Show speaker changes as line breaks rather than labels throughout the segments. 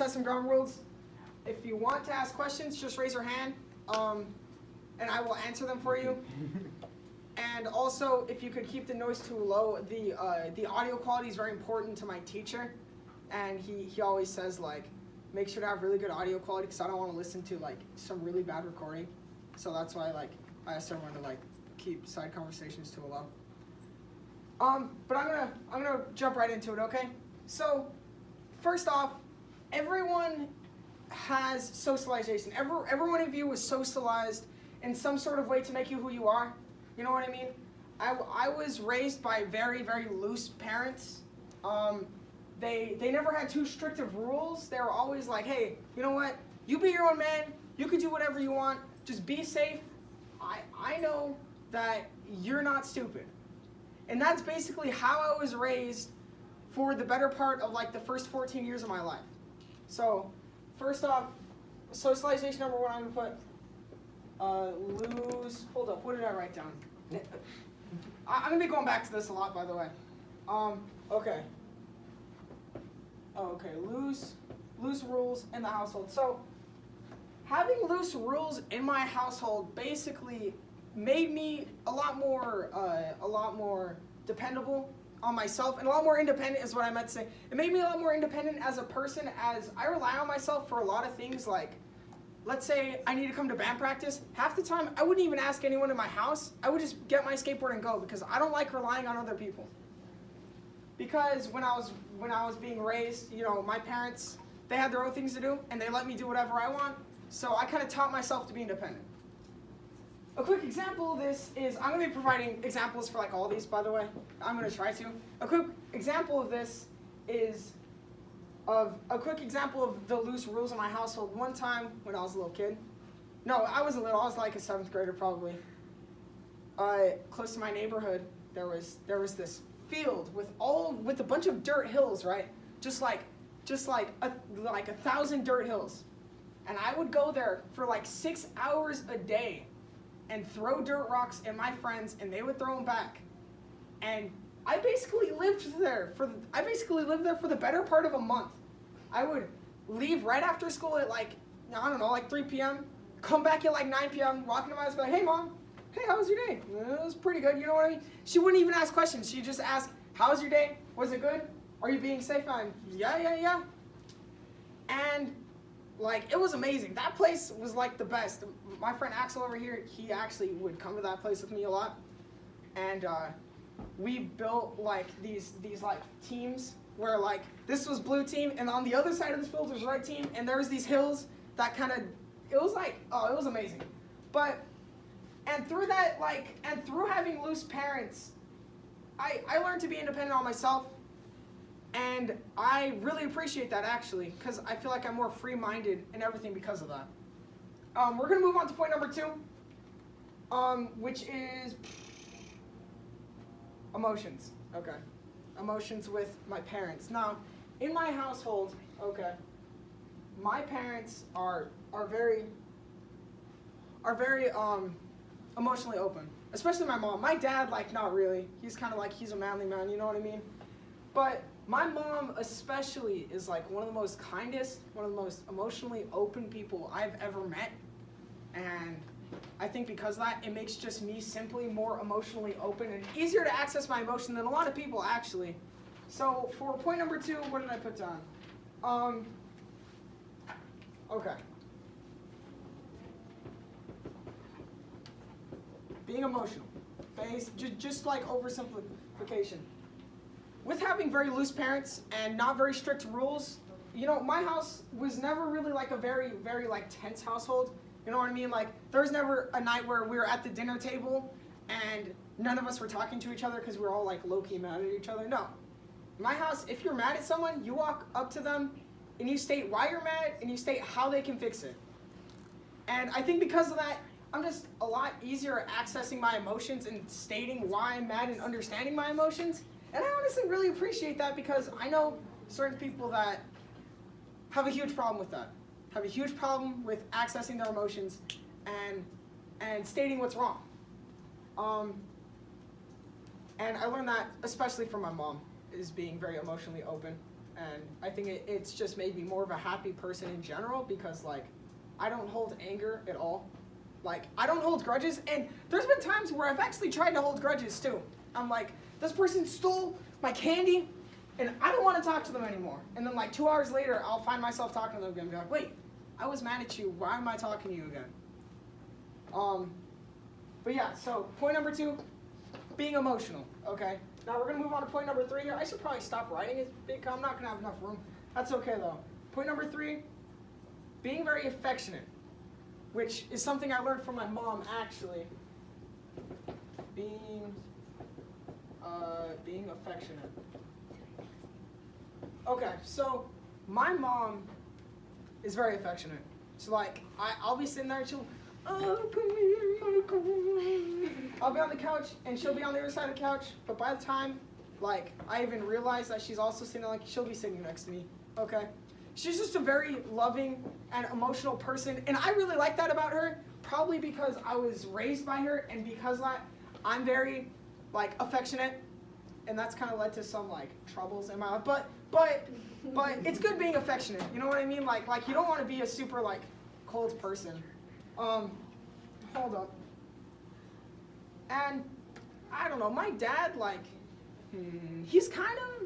set some ground rules. If you want to ask questions, just raise your hand, and I will answer them for you. And also, if you could keep the noise too low, the audio quality is very important to my teacher, and he always says, like, make sure to have really good audio quality because I don't want to listen to like some really bad recording. So that's why like I asked everyone to like keep side conversations too low. But I'm gonna jump right into it, okay? So first off, everyone has socialization. Every one of you was socialized in some sort of way to make you who you are. You know what I mean? I was raised by very, very loose parents. They never had too strict of rules. They were always like, hey, you know what? You be your own man. You can do whatever you want. Just be safe. I know that you're not stupid. And that's basically how I was raised for the better part of like the first 14 years of my life. So first off, socialization number one, I'm going to put lose. Hold up, what did I write down? I'm going to be going back to this a lot, by the way. Okay. Okay, loose rules in the household. So having loose rules in my household basically made me a lot more dependable on myself and a lot more independent is what I meant to say. It made me a lot more independent as a person, as I rely on myself for a lot of things. Like, let's say I need to come to band practice. Half the time I wouldn't even ask anyone in my house. I would just get my skateboard and go because I don't like relying on other people. Because when I was being raised, you know, my parents, they had their own things to do and they let me do whatever I want. So I kind of taught myself to be independent. A quick example of this is, I'm going to be providing examples for like all these, by the way. I'm going to try to. A quick example of this is a quick example of the loose rules in my household. One time when I was a little kid, no, I wasn't little, I was like a 7th grader probably. Close to my neighborhood, there was this field with a bunch of dirt hills, right? Just like 1,000 dirt hills. And I would go there for like 6 hours a day and throw dirt rocks at my friends, and they would throw them back. And I basically lived there for the better part of a month. I would leave right after school at like, I don't know, like 3 p.m., come back at like 9 p.m., walk into my house, be like, hey mom, hey, how was your day? It was pretty good, you know what I mean? She wouldn't even ask questions. She'd just ask, how was your day? Was it good? Are you being safe? I'm, yeah. And like, it was amazing. That place was like the best. My friend Axel over here, he actually would come to that place with me a lot. And we built like these like teams where like this was blue team and on the other side of this field was red team, and there was these hills that kind of, it was like, oh, it was amazing. And through that, like, and through having loose parents, I learned to be independent on myself. And I really appreciate that, actually, because I feel like I'm more free-minded and everything because of that. We're going to move on to point number 2, which is emotions. Okay. Emotions with my parents. Now, in my household, okay, my parents are very emotionally open, especially my mom. My dad, like, not really. He's kind of like, he's a manly man, you know what I mean? But my mom especially is like one of the most kindest, one of the most emotionally open people I've ever met. And I think because of that, it makes just me simply more emotionally open and easier to access my emotion than a lot of people, actually. So for point number 2, what did I put down? Okay. Being emotional. Just like oversimplification. With having very loose parents and not very strict rules, you know, my house was never really like a very, very like tense household. You know what I mean? Like, there was never a night where we were at the dinner table and none of us were talking to each other because we were all like low-key mad at each other. No. In my house, if you're mad at someone, you walk up to them and you state why you're mad and you state how they can fix it. And I think because of that, I'm just a lot easier at accessing my emotions and stating why I'm mad and understanding my emotions. And I honestly really appreciate that because I know certain people that have a huge problem with that. Have a huge problem with accessing their emotions and stating what's wrong. And I learned that especially from my mom, is being very emotionally open And I think it's just made me more of a happy person in general because, like, I don't hold anger at all. Like, I don't hold grudges, and there's been times where I've actually tried to hold grudges too. I'm like, this person stole my candy, and I don't want to talk to them anymore. And then like 2 hours later, I'll find myself talking to them again and be like, wait, I was mad at you. Why am I talking to you again? But yeah, so point number 2, being emotional, okay? Now we're gonna move on to point number 3 here. I should probably stop writing it because I'm not gonna have enough room. That's okay though. Point number 3, being very affectionate, which is something I learned from my mom actually. Being affectionate. Okay, so my mom is very affectionate. So like, I'll be sitting there and she'll, oh, come here, come here. I'll be on the couch and she'll be on the other side of the couch, but by the time, like, I even realize that she's also sitting there, like, she'll be sitting next to me, okay? She's just a very loving and emotional person, and I really like that about her, probably because I was raised by her, and because I'm very, like, affectionate, and that's kind of led to some, like, troubles in my life, but it's good being affectionate, you know what I mean? Like you don't want to be a super, like, cold person. Hold up. And, I don't know, my dad, like, he's kind of,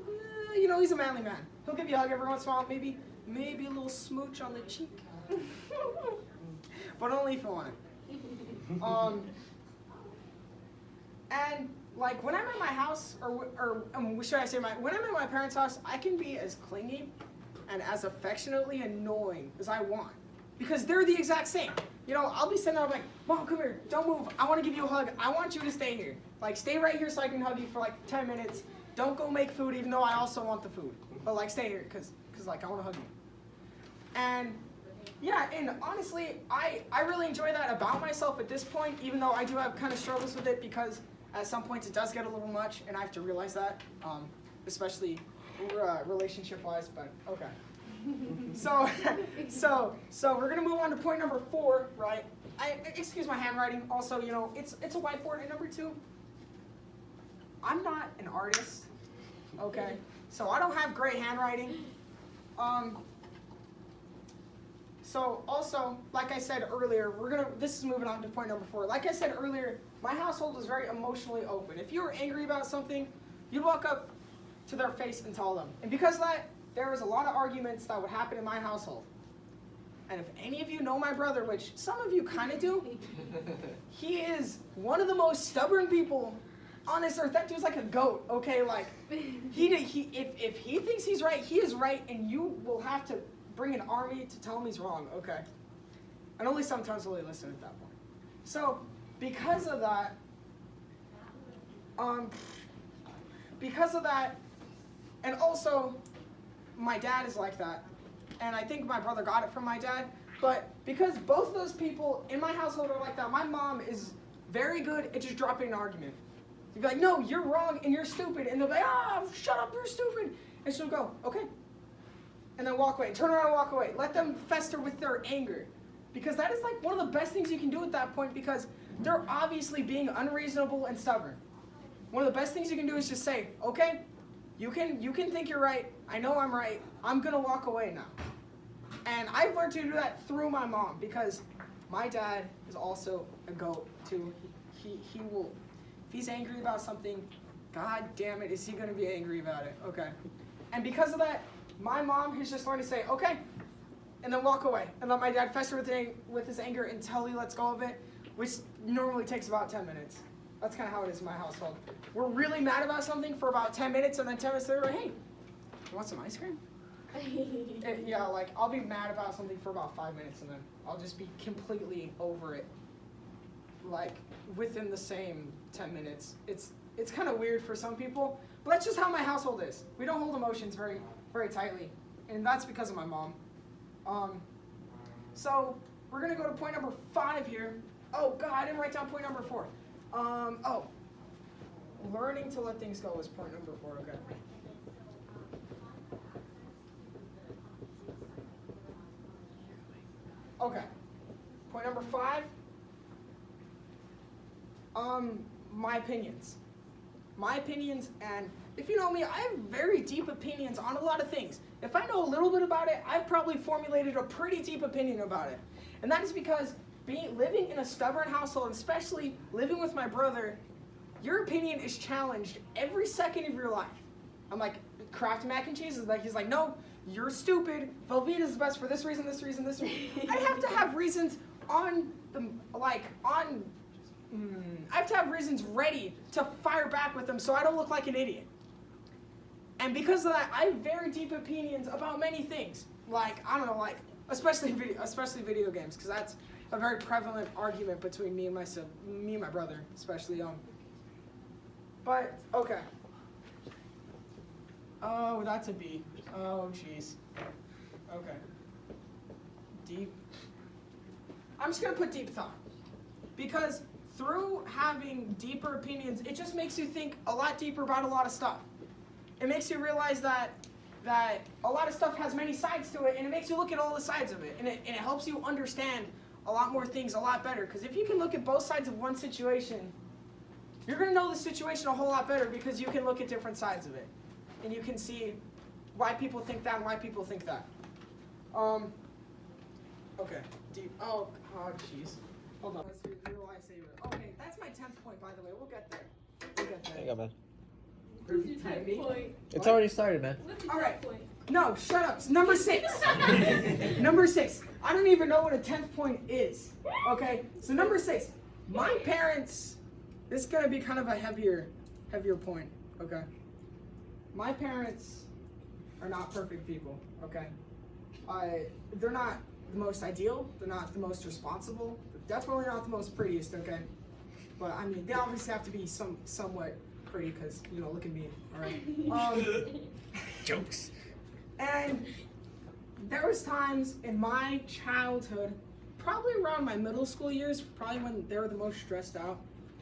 you know, he's a manly man. He'll give you a hug every once in a while, maybe a little smooch on the cheek. But only if you want it. And, like, when I'm at my house, or should I say when I'm at my parents' house, I can be as clingy and as affectionately annoying as I want. Because they're the exact same. You know, I'll be sitting there, I'm like, Mom, come here, don't move, I want to give you a hug, I want you to stay here. Like, stay right here so I can hug you for like 10 minutes. Don't go make food, even though I also want the food. But like, stay here, because like, I want to hug you. And yeah, and honestly, I really enjoy that about myself at this point, even though I do have kind of struggles with it, because at some points it does get a little much, and I have to realize that, especially relationship-wise, but okay. So we're gonna move on to point number 4, right? Excuse my handwriting. Also, you know, it's a whiteboard. And number 2, I'm not an artist, okay? So I don't have great handwriting. So also, like I said earlier, this is moving on to point number 4. Like I said earlier, my household is very emotionally open. If you were angry about something, you'd walk up to their face and tell them. And because of that, there was a lot of arguments that would happen in my household. And if any of you know my brother, which some of you kind of do, he is one of the most stubborn people on this earth. That dude's like a goat, okay? Like, if he thinks he's right, he is right, and you will have to bring an army to tell him he's wrong, okay? And only sometimes will he listen at that point. So, because of that, and also, my dad is like that, and I think my brother got it from my dad, but because both of those people in my household are like that, my mom is very good at just dropping an argument. She'd be like, no, you're wrong, and you're stupid, and they'll be like, shut up, you're stupid, and she'll go, okay, and then walk away, turn around and walk away. Let them fester with their anger, because that is like one of the best things you can do at that point, because they're obviously being unreasonable and stubborn. One of the best things you can do is just say, okay, you can think you're right, I know I'm right, I'm gonna walk away now. And I've learned to do that through my mom, because my dad is also a goat too. He will, if he's angry about something, God damn it, is he gonna be angry about it, okay. And because of that, my mom has just learned to say, okay, and then walk away, and let my dad fester with his anger until he lets go of it, which normally takes about 10 minutes. That's kind of how it is in my household. We're really mad about something for about 10 minutes, and then 10 minutes later, we're like, hey, you want some ice cream? Yeah, like, I'll be mad about something for about 5 minutes, and then I'll just be completely over it, like, within the same 10 minutes. It's kind of weird for some people, but that's just how my household is. We don't hold emotions very, very tightly, and that's because of my mom. So, we're going to go to point number 5 here. Oh, God, I didn't write down point number 4. Learning to let things go is point number 4, okay. Okay, point number 5, my opinions. my opinions, and if you know me, I have very deep opinions on a lot of things. If I know a little bit about it, I've probably formulated a pretty deep opinion about it. And that is because living in a stubborn household, especially living with my brother, your opinion is challenged every second of your life. I'm like, Kraft mac and cheese is like, he's like, no, you're stupid. Velveeta is the best for this reason, this reason, this reason. I have to have reasons on the, like, on, I have to have reasons ready to fire back with them so I don't look like an idiot. And because of that, I have very deep opinions about many things. Like, I don't know, like, especially video games, because that's a very prevalent argument between me and my brother, especially. But, okay. Oh, that's a B. Oh, jeez. Okay. Deep. I'm just going to put deep thought. Because through having deeper opinions, it just makes you think a lot deeper about a lot of stuff. It makes you realize that a lot of stuff has many sides to it, and it makes you look at all the sides of it. And it helps you understand a lot more things a lot better. Because if you can look at both sides of one situation, you're going to know the situation a whole lot better because you can look at different sides of it. And you can see why people think that and why people think that. Okay, deep. Oh, jeez. Hold on. Let's do real lifesaver. Okay, that's my 10th point, by the way. We'll get there. We'll get there.
There you go, man.
What's your 10th point?
It's already started, man.
What's your
All
10th
right.
point?
No, shut up. It's number 6. Number 6. I don't even know what a 10th point is. Okay? So number 6. My parents, this is going to be kind of a heavier point. Okay? My parents are not perfect people. Okay? They're not the most ideal. They're not the most responsible. They're definitely not the most prettiest. Okay? But I mean, they obviously have to be somewhat pretty because, you know, look at me. All right?
Jokes.
And there was times in my childhood, probably around my middle school years, probably when they were the most stressed out,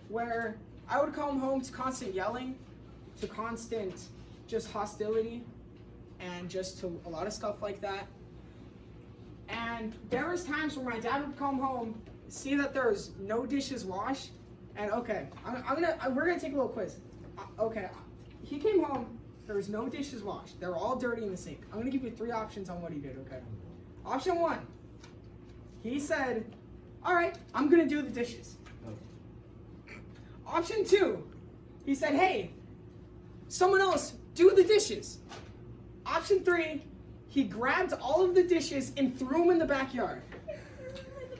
where I would come home to constant yelling, to constant just hostility, and just to a lot of stuff like that. And there was times where my dad would come home, see that there was no dishes washed, and okay, we're gonna take a little quiz. Okay, he came home. There was no dishes washed. They were all dirty in the sink. I'm going to give you 3 options on what he did, okay? Option 1, he said, all right, I'm going to do the dishes. Option 2, he said, hey, someone else do the dishes. Option 3, he grabbed all of the dishes and threw them in the backyard.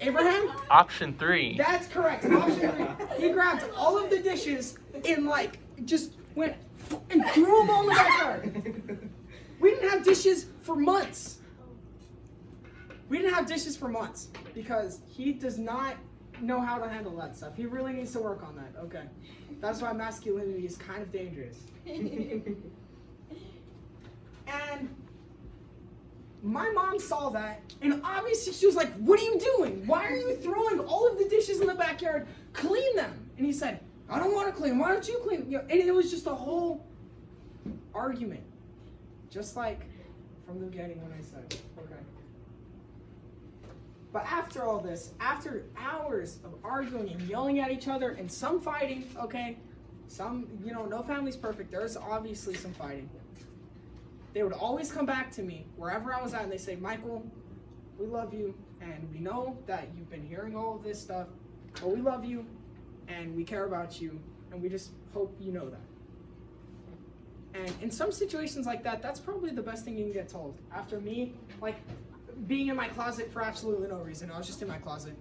Abraham?
Option 3.
That's correct. Option 3. He grabbed all of the dishes and just went and threw them all in the backyard. We didn't have dishes for months. Because he does not know how to handle that stuff. He really needs to work on that. Okay. That's why masculinity is kind of dangerous. And my mom saw that, and obviously she was like, what are you doing? Why are you throwing all of the dishes in the backyard? Clean them. And he said, I don't want to clean. Why don't you clean? You know, and it was just a whole argument. Just like from the beginning when I said, okay. But after all this, after hours of arguing and yelling at each other and some fighting, okay, some, you know, no family's perfect. There's obviously some fighting. They would always come back to me wherever I was at and they say, Michael, we love you and we know that you've been hearing all of this stuff, but we love you and we care about you and we just hope you know that. And in some situations like that, that's probably the best thing you can get told. After me, like, being in my closet for absolutely no reason. I was just in my closet,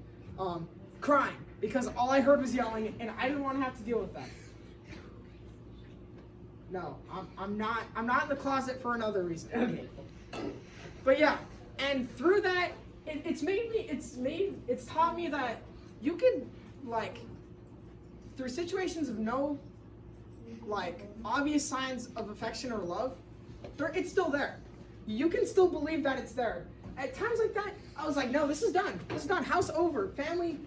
crying because all I heard was yelling and I didn't want to have to deal with that. No, I'm not in the closet for another reason. But yeah, and through that, it's taught me that you can, like, through situations of no, like, obvious signs of affection or love, it's still there. You can still believe that it's there. At times like that, I was like, no, this is done. This is done. House over. Family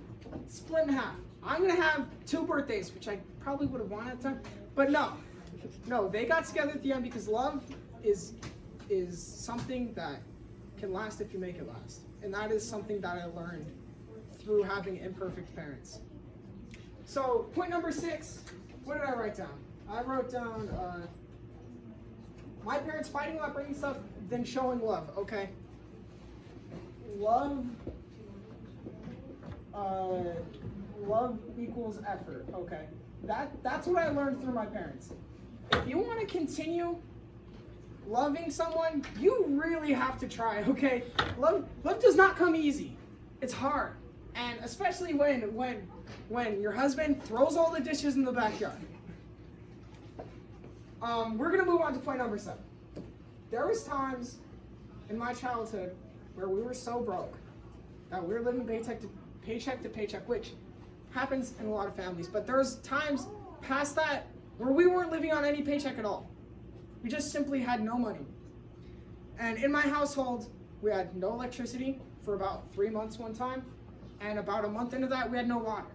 split in half. I'm going to have 2 birthdays, which I probably would have wanted at the time. But no, they got together at the end because love is something that can last if you make it last. And that is something that I learned through having imperfect parents. So point number 6, what did I write down? I wrote down, my parents fighting about bringing stuff, then showing love, okay? Love, love equals effort, okay? That's what I learned through my parents. If you want to continue loving someone, you really have to try, okay? Love does not come easy. It's hard. And especially when your husband throws all the dishes in the backyard. We're gonna move on to point number 7. There was times in my childhood where we were so broke that we were living paycheck to paycheck, which happens in a lot of families. But there was times past that where we weren't living on any paycheck at all. We just simply had no money. And in my household, we had no electricity for about 3 months one time, and about a month into that, we had no water.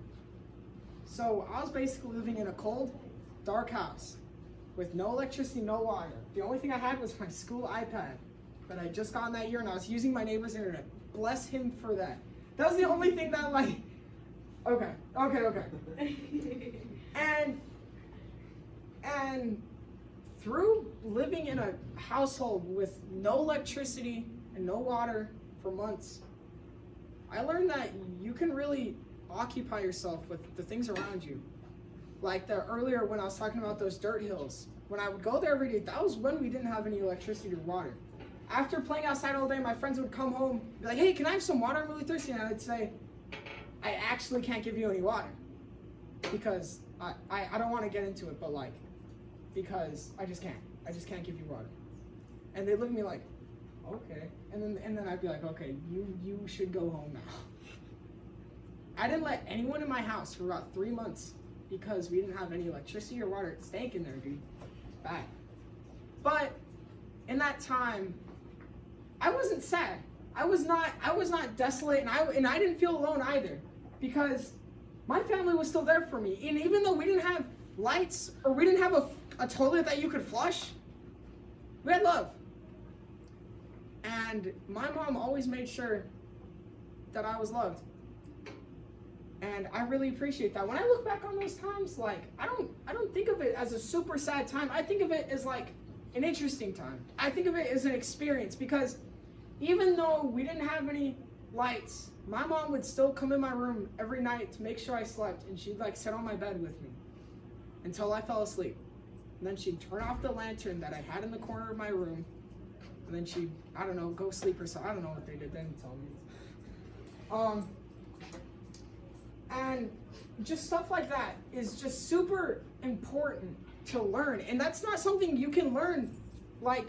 So I was basically living in a cold, dark house with no electricity, no water. The only thing I had was my school iPad that I just got that year, and I was using my neighbor's internet. Bless him for that. That was the only thing that, like, okay. And through living in a household with no electricity and no water for months, I learned that you can really occupy yourself with the things around you. Like earlier when I was talking about those dirt hills, when I would go there every day, that was when we didn't have any electricity or water. After playing outside all day, my friends would come home, be like, hey, can I have some water? I'm really thirsty. And I would say, I actually can't give you any water. Because I don't want to get into it, but like, because I just can't. I just can't give you water. And they look at me like, okay. And then I'd be like, okay, you should go home now. I didn't let anyone in my house for about 3 months because we didn't have any electricity or water. It stank in there, dude. Bad. But in that time, I wasn't sad. I was not desolate, and I didn't feel alone either, because my family was still there for me. And even though we didn't have lights or we didn't have a toilet that you could flush, we had love. And my mom always made sure that I was loved. And I really appreciate that. When I look back on those times, like, I don't think of it as a super sad time. I think of it as like an interesting time. I think of it as an experience, because even though we didn't have any lights, my mom would still come in my room every night to make sure I slept, and she'd like sit on my bed with me until I fell asleep. And then she'd turn off the lantern that I had in the corner of my room, and then she'd, I don't know, go sleep or so. I don't know what they did. They didn't tell me. And just stuff like that is just super important to learn. And that's not something you can learn like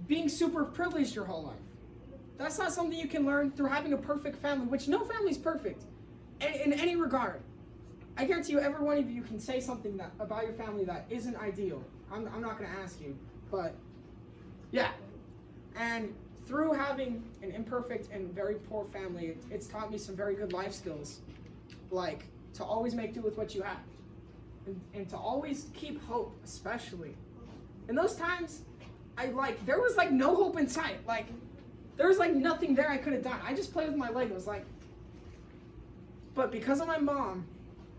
being super privileged your whole life. That's not something you can learn through having a perfect family, which no family's perfect in any regard. I guarantee you every one of you can say something about your family that isn't ideal. I'm not going to ask you, but yeah. And through having an imperfect and very poor family, it's taught me some very good life skills, like to always make do with what you have, and to always keep hope, especially in those times. There was like no hope in sight. Like there was like nothing there I could have done. I just played with my Legos, like. But because of my mom,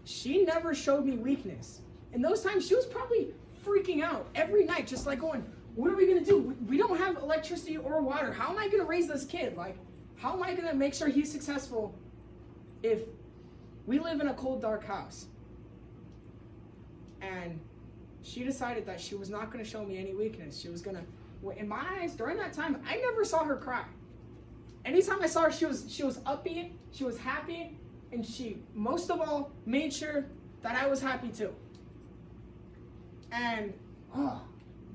she never showed me weakness. In those times, she was probably freaking out every night, just like going, what are we gonna do? We don't have electricity or water. How am I gonna raise this kid? Like, how am I gonna make sure he's successful if we live in a cold, dark house? And she decided that she was not gonna show me any weakness. She was gonna, in my eyes, during that time, I never saw her cry. Anytime I saw her, she was upbeat, she was happy, and she, most of all, made sure that I was happy too. And,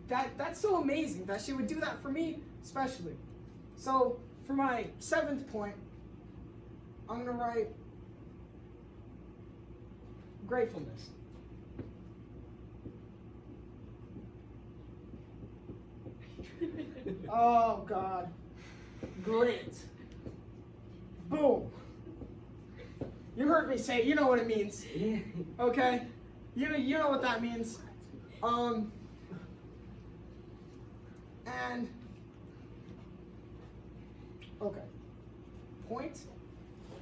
that's so amazing that she would do that for me, especially. So, for my 7th point, I'm gonna write gratefulness. Oh, God. Great. Boom. You heard me say it. You know what it means. Okay? You know what that means. And, okay. Point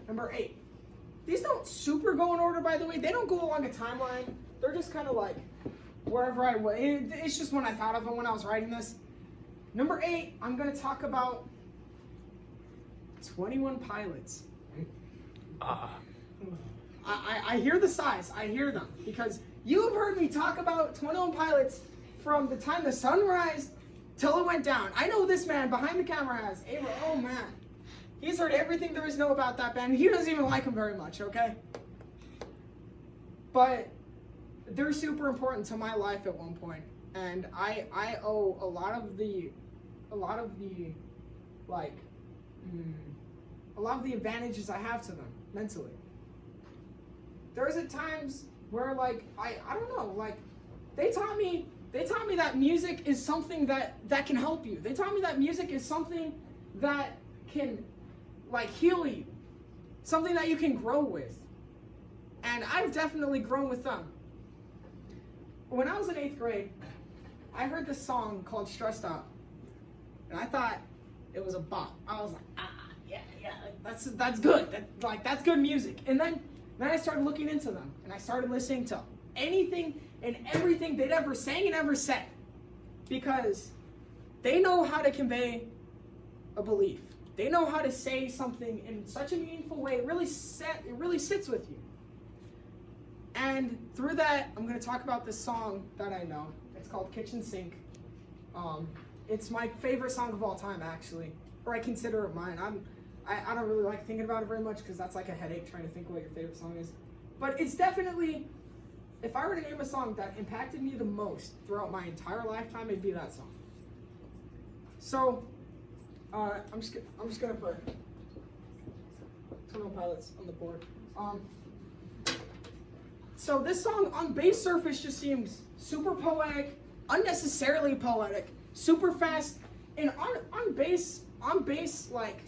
number 8. These don't super go in order, by the way. They don't go along a timeline. They're just kind of like wherever I was. It's just when I thought of it when I was writing this. Number 8, I'm going to talk about 21 Pilots. I hear the sighs. I hear them. Because you have heard me talk about 21 Pilots from the time the sun rised till it went down. I know this man behind the camera has. Oh, man. He's heard everything there is to know about that band. He doesn't even like them very much, okay? But they're super important to my life at one point. And I owe a lot of the advantages I have to them mentally. There's at times where like I don't know, like they taught me that music is something that can help you. They taught me that music is something that can like heal you. Something that you can grow with. And I've definitely grown with them. When I was in 8th grade, I heard this song called Stressed Out. And I thought it was a bop. I was like, yeah, that's good. That's good music. And then I started looking into them. And I started listening to anything and everything they'd ever sang and ever said. Because they know how to convey a belief. They know how to say something in such a meaningful way. It really sits with you. And through that, I'm going to talk about this song that I know. It's called Kitchen Sink. It's my favorite song of all time, actually. Or I consider it mine. I don't really like thinking about it very much because that's like a headache trying to think what your favorite song is. But it's definitely, if I were to name a song that impacted me the most throughout my entire lifetime, it'd be that song. So, I'm just gonna put 21 Pilots on the board. So this song on base surface just seems super poetic, unnecessarily poetic, super fast, and on bass like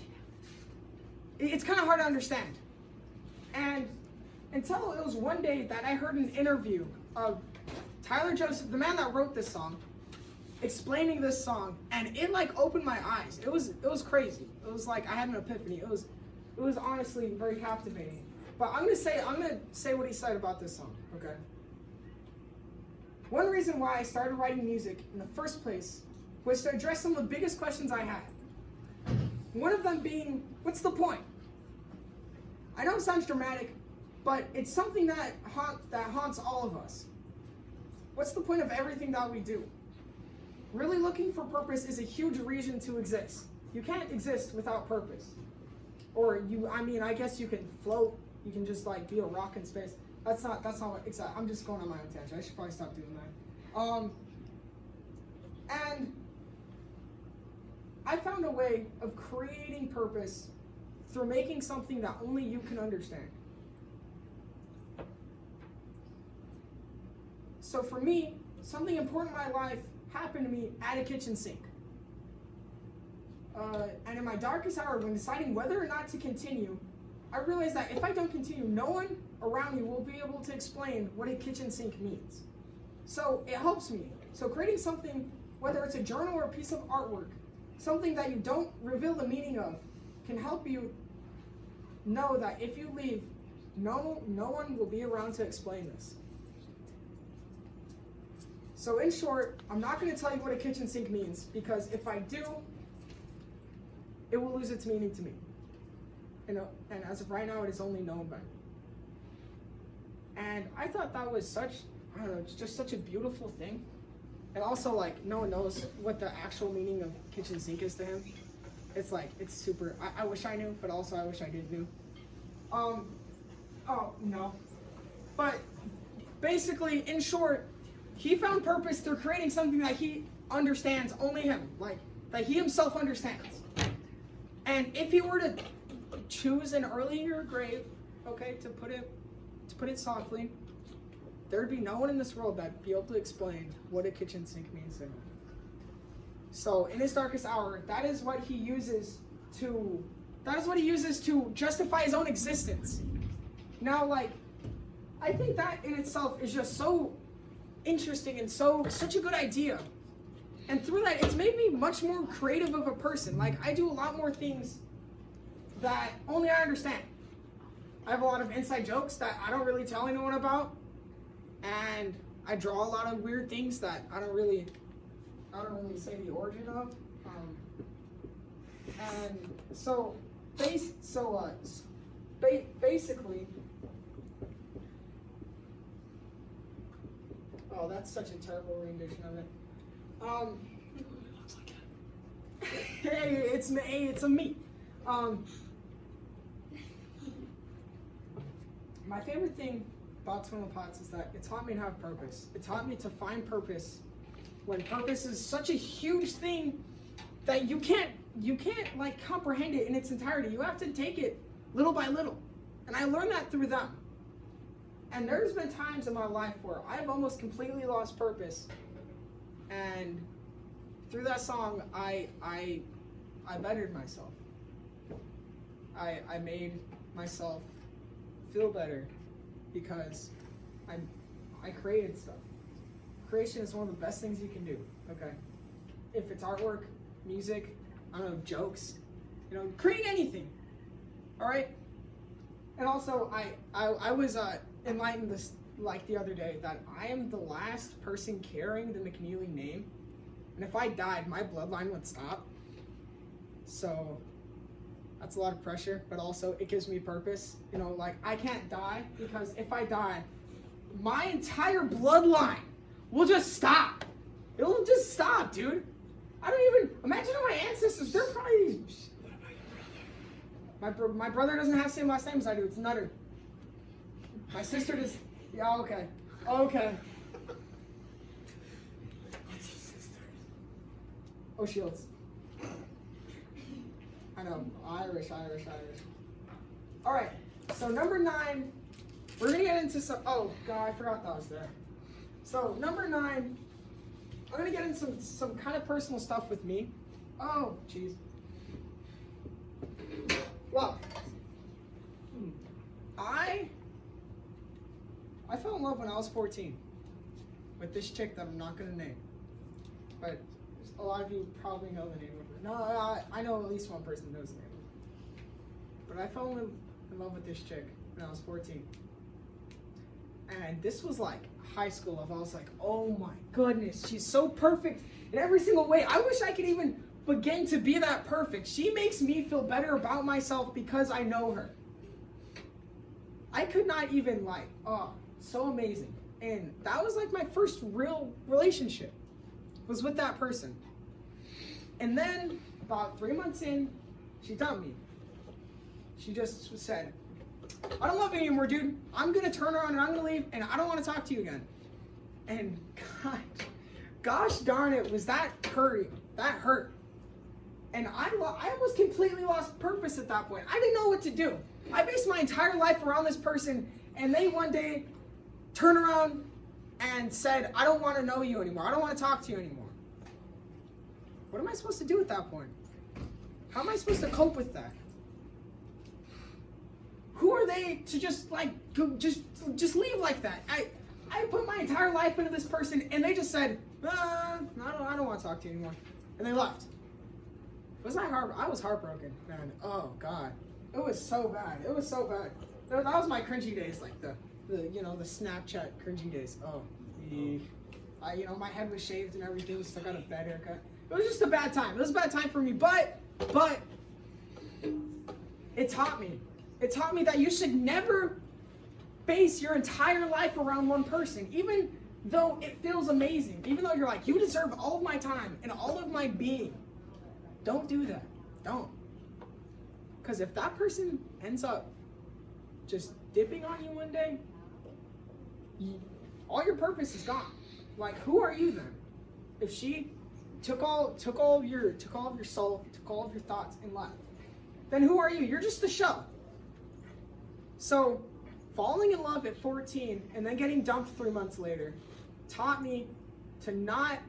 it's kind of hard to understand. And until it was one day that I heard an interview of Tyler Joseph, the man that wrote this song, explaining this song, and it like opened my eyes. It was crazy. It was like I had an epiphany. It was honestly very captivating. But I'm gonna say what he said about this song, okay? One reason why I started writing music in the first place was to address some of the biggest questions I had. One of them being, what's the point? I know it sounds dramatic, but it's something that haunts all of us. What's the point of everything that we do? Really looking for purpose is a huge reason to exist. You can't exist without purpose. Or I guess you can float. You can just like be a rock in space. That's not what exactly. I'm just going on my own tangent. I should probably stop doing that. And I found a way of creating purpose through making something that only you can understand. So for me, something important in my life happened to me at a kitchen sink. And in my darkest hour, when deciding whether or not to continue, I realized that if I don't continue, no one around me will be able to explain what a kitchen sink means. So it helps me. So creating something, whether it's a journal or a piece of artwork, something that you don't reveal the meaning of, can help you know that if you leave, no one will be around to explain this. So in short, I'm not going to tell you what a kitchen sink means, because if I do, it will lose its meaning to me. And as of right now, it is only known by me. And I thought that was just such a beautiful thing. And also, like, no one knows what the actual meaning of kitchen sink is to him. It's like, it's super, I wish I knew, but also I wish I did know. No. But basically, in short, he found purpose through creating something that he understands, only him, like, that he himself understands. And if he were to choose an earlier grave, okay, to put it softly, there'd be no one in this world that'd be able to explain what a kitchen sink means to him. So in his darkest hour, that is what he uses to justify his own existence. Now, like, I think that in itself is just so interesting and such a good idea. And through that, it's made me much more creative of a person. Like, I do a lot more things that only I understand. I have a lot of inside jokes that I don't really tell anyone about. And I draw a lot of weird things that I don't really say the origin of. And so, basically, oh, that's such a terrible rendition of it. Hey, it's me. It's a me. My favorite thing about Twin Pots is that it taught me to have purpose. It taught me to find purpose when purpose is such a huge thing that you can't like comprehend it in its entirety. You have to take it little by little. And I learned that through them. And there's been times in my life where I've almost completely lost purpose. And through that song, I bettered myself. I made myself feel better because I created stuff. Creation is one of the best things you can do. Okay, if it's artwork, music, I don't know, jokes, create anything. All right. And also, I was enlightened this like the other day that I am the last person carrying the McNeely name, and if I died, my bloodline would stop. So that's a lot of pressure, but also it gives me purpose. Like I can't die because if I die, my entire bloodline will just stop. It'll just stop, dude. I don't even imagine my ancestors. They're probably these. My brother doesn't have the same last name as I do. It's Nutter. My sister does. Yeah, okay. Okay.
What's his sister?
Oh, Shields. I know. Irish. All right. So number 9, we're gonna get into some. Oh God, I forgot that was there. So number 9, I'm gonna get into some kind of personal stuff with me. Oh, jeez. Well, I fell in love when I was 14 with this chick that I'm not gonna name, but a lot of you probably know the name of her. No, I know at least one person knows the name of her. But I fell in love with this chick when I was 14. And this was like high school level. I was like, oh my goodness, she's so perfect in every single way. I wish I could even begin to be that perfect. She makes me feel better about myself because I know her. I could not even so amazing. And that was like my first real relationship, was with that person. And then about 3 months in, she dumped me. She just said, I don't love you anymore, dude. I'm gonna turn around and I'm gonna leave and I don't wanna talk to you again. And gosh darn it, was that hurt. That hurt. And I almost completely lost purpose at that point. I didn't know what to do. I based my entire life around this person, and they one day turned around and said, I don't want to know you anymore. I don't want to talk to you anymore. What am I supposed to do at that point? How am I supposed to cope with that? Who are they to just leave like that? I put my entire life into this person, and they just said, I don't want to talk to you anymore. And they left. I was heartbroken, man. Oh God, it was so bad. It was so bad. That was my cringy days, like the Snapchat cringy days. Oh, my head was shaved and everything. Still got a bad haircut. It was just a bad time. It was a bad time for me, but it taught me. It taught me that you should never base your entire life around one person, even though it feels amazing. Even though you're like, you deserve all of my time and all of my being. Don't do that. Don't. Because if that person ends up just dipping on you one day, all your purpose is gone. Like, who are you then? If she took all of your soul, took all of your thoughts and left, then who are you? You're just a shell. So, falling in love at 14 and then getting dumped 3 months later taught me to not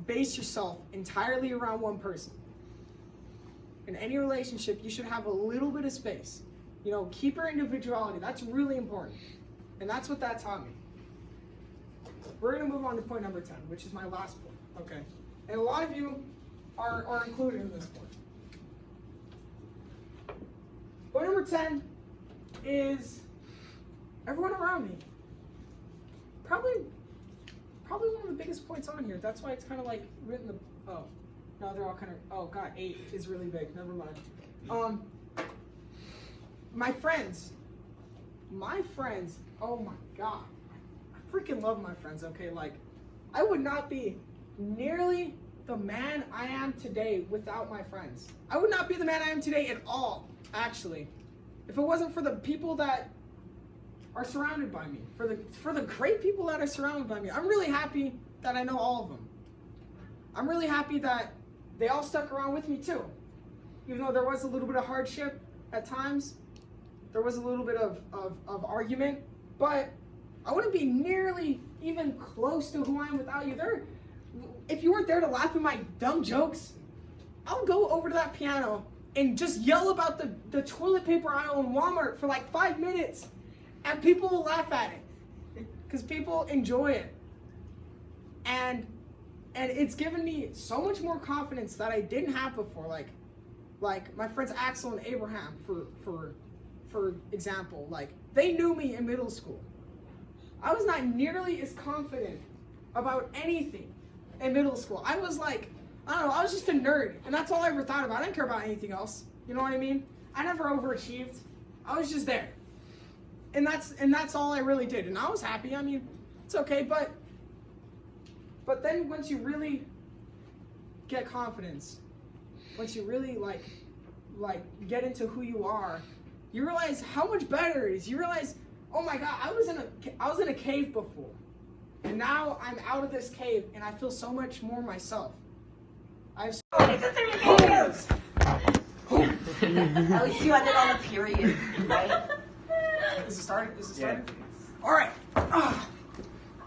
base yourself entirely around one person. In any relationship, you should have a little bit of space. Keep your individuality. That's really important. And that's what that taught me. We're going to move on to point number 10, which is my last point. Okay. And a lot of you are included in this point. Point number 10 is everyone around me. Probably probably one of the biggest points on here. That's why it's kind of like written the, oh, no, they're all kind of, oh God, 8 is really big, never mind. My friends, oh my God. I freaking love my friends, okay? Like, I would not be nearly the man I am today without my friends. I would not be the man I am today at all, actually, if it wasn't for the people that are surrounded by me, for the great people that are surrounded by me. I'm really happy that I know all of them. I'm really happy that they all stuck around with me too. Even though there was a little bit of hardship at times, there was a little bit of argument, but I wouldn't be nearly even close to who I am without you. If you weren't there to laugh at my dumb jokes, I'll go over to that piano and just yell about the toilet paper aisle in Walmart for like 5 minutes, and people will laugh at it because people enjoy it. And it's given me so much more confidence that I didn't have before. Like my friends Axel and Abraham, for example, like they knew me in middle school. I was not nearly as confident about anything in middle school. I was like, I don't know, I was just a nerd, and that's all I ever thought about. I didn't care about anything else. You know what I mean? I never overachieved. I was just there. And that's all I really did. And I was happy. I mean, it's okay, but then once you really get confidence, once you really like get into who you are, you realize how much better it is. You realize, oh my God, I was in a cave before, and now I'm out of this cave, and I feel so much more myself. At least
you ended on a period, right?
Is it starting?
Yeah.
All right.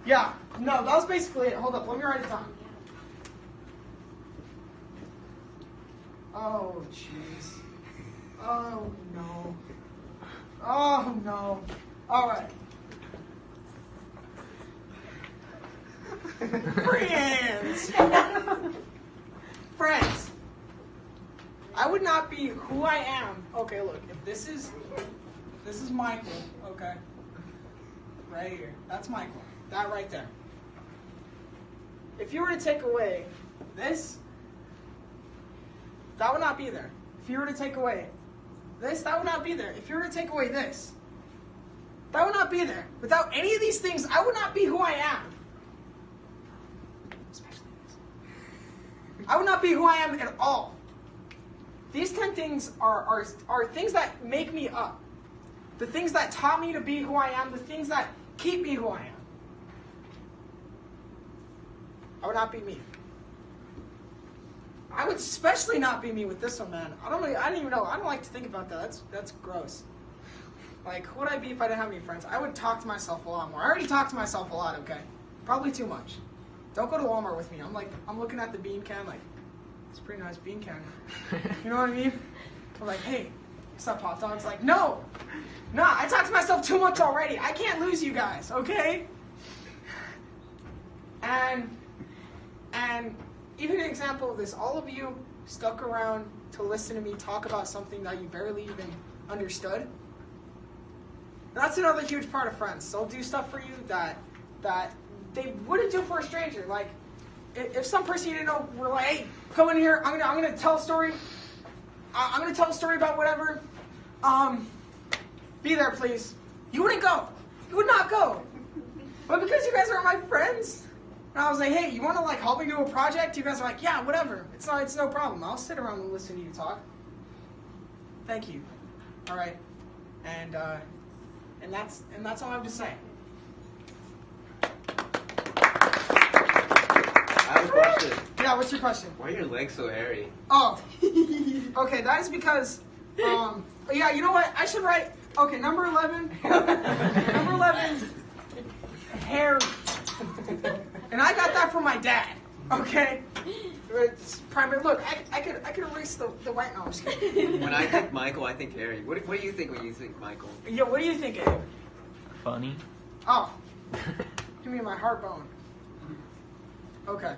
Yeah. No, that was basically it. Hold up. Let me write it down. Oh, jeez. Oh, no. Oh, no. All right. Friends. Friends. I would not be who I am. Okay, look. If this is Michael, okay? Right here. That's Michael. That right there. If you were to take away this, that would not be there. If you were to take away this, that would not be there. If you were to take away this, that would not be there. Without any of these things, I would not be who I am. Especially this. I would not be who I am at all. These 10 things are things that make me up. The things that taught me to be who I am, the things that keep me who I am. I would not be me. I would especially not be me with this one, man. I don't even know. I don't like to think about that. That's gross. Like, who would I be if I didn't have any friends? I would talk to myself a lot more. I already talk to myself a lot, okay? Probably too much. Don't go to Walmart with me. I'm looking at the bean can like, it's a pretty nice bean can. You know what I mean? I'm like, hey, what's up, hot dogs? Like, no. Nah, I talk to myself too much already. I can't lose you guys, okay? And even an example of this, all of you stuck around to listen to me talk about something that you barely even understood. That's another huge part of friends. They'll do stuff for you that they wouldn't do for a stranger. Like, if some person you didn't know were like, hey, come in here, I'm gonna tell a story. I'm gonna tell a story about whatever. Be there, please. You wouldn't go. You would not go. But because you guys are my friends, and I was like, hey, you want to like help me do a project? You guys are like, yeah, whatever. It's no problem. I'll sit around and listen to you talk. Thank you. All right. And that's all I have to say.
I have a question.
Yeah, what's your question?
Why are your legs so hairy?
Oh, okay, that is because, yeah, you know what? I should write, okay, number 11, hair. And I got that from my dad, okay? It's primary. Look, I could erase the white. No, I'm just kidding.
When I think Michael, I think hairy. What do you think when you think Michael?
Yeah, what do you think, Abe?
Funny.
Oh, give me my heart bone. Okay.